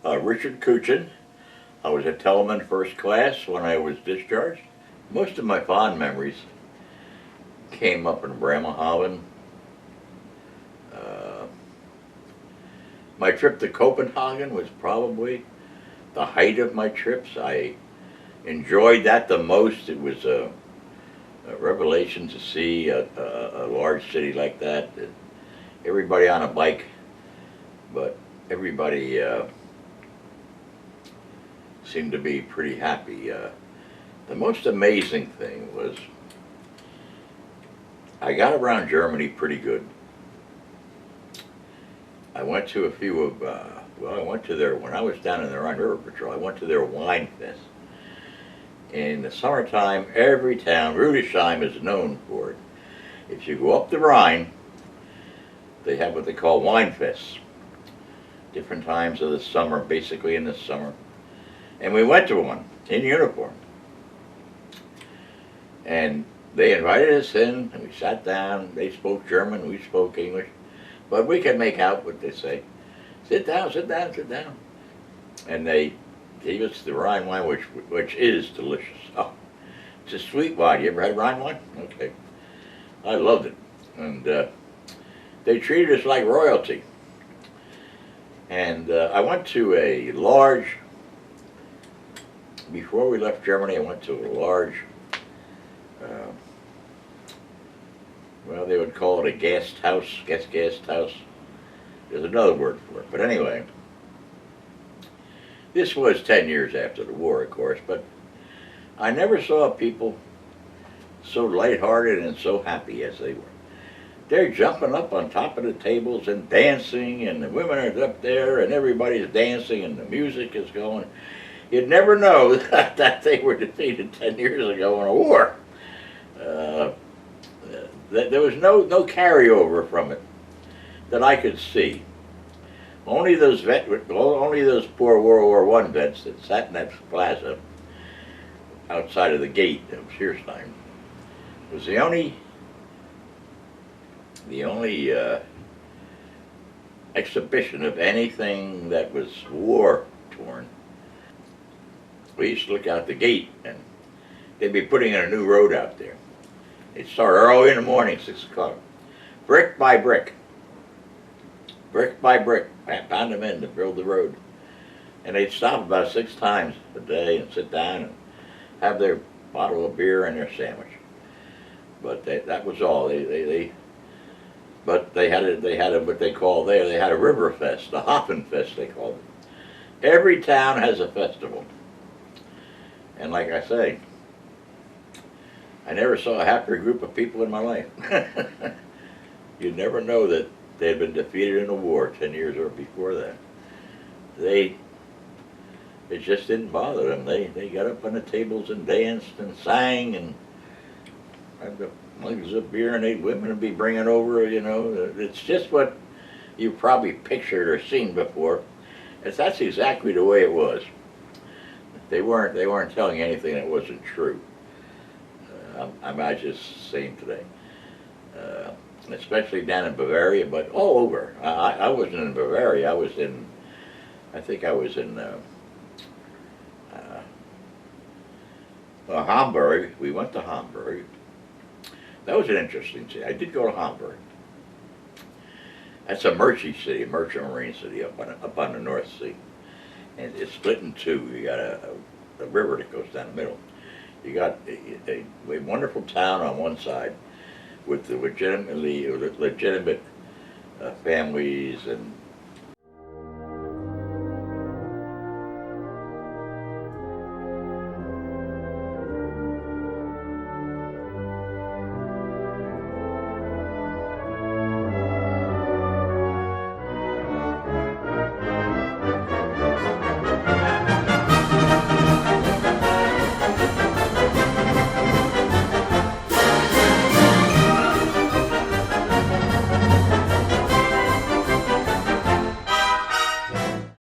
Richard Kuchen. I was a Telemann first class when I was discharged. Most of my fond memories came up in Bremerhaven. Uh, my trip to Copenhagen was probably the height of my trips. I enjoyed that the most. It was a revelation to see a large city like that. Everybody on a bike, but everybody seemed to be pretty happy. The most amazing thing was I got around Germany pretty good. I went to a few of, I went to their, when I was down in the Rhine River Patrol, I went to their wine fest. In the summertime, every town, Rudesheim is known for it. If you go up the Rhine, they have what they call wine fests. Different times of the summer, basically in the summer. And we went to one in uniform. And they invited us in, and we sat down. They spoke German, we spoke English. But we could make out what they say. Sit down, sit down, sit down. And they gave us the Rhine wine, which is delicious. Oh, it's a sweet wine. You ever had Rhine wine? Okay. I loved it. And they treated us like royalty. And I went to a large, before we left Germany, I went to a large, well, they would call it a guest house, guest house. There's another word for it. But anyway, this was 10 years after the war, of course, but I never saw people so lighthearted and so happy as they were. They're jumping up on top of the tables and dancing, and the women are up there, and everybody's dancing, and the music is going. You'd never know that they were defeated 10 years ago in a war. There was no carryover from it that I could see. Only those poor World War I vets that sat in that plaza outside of the gate of Schiersheim was the only exhibition of anything that was war torn. We used to look out the gate, and they'd be putting in a new road out there. They'd start early in the morning, 6 o'clock, brick by brick, pound them in to build the road. And they'd stop about 6 times a day and sit down and have their bottle of beer and their sandwich. But that was all. But they had what they call there. They had a river fest, a Hafenfest they called it. Every town has a festival. And like I say, I never saw a happier group of people in my life. You'd never know that they had been defeated in a war 10 years or before that. It just didn't bother them. They got up on the tables and danced and sang and had the mugs of beer, and women would be bringing over, you know. It's just what you've probably pictured or seen before. That's exactly the way it was. They weren't telling anything that wasn't true. I'm just saying today, especially down in Bavaria, but all over. I wasn't in Bavaria. I think I was in Hamburg. We went to Hamburg. That was an interesting city. I did go to Hamburg. That's a merchant marine city up on the North Sea. And it's split in two. You got a river that goes down the middle. You got a wonderful town on one side with the legitimate families and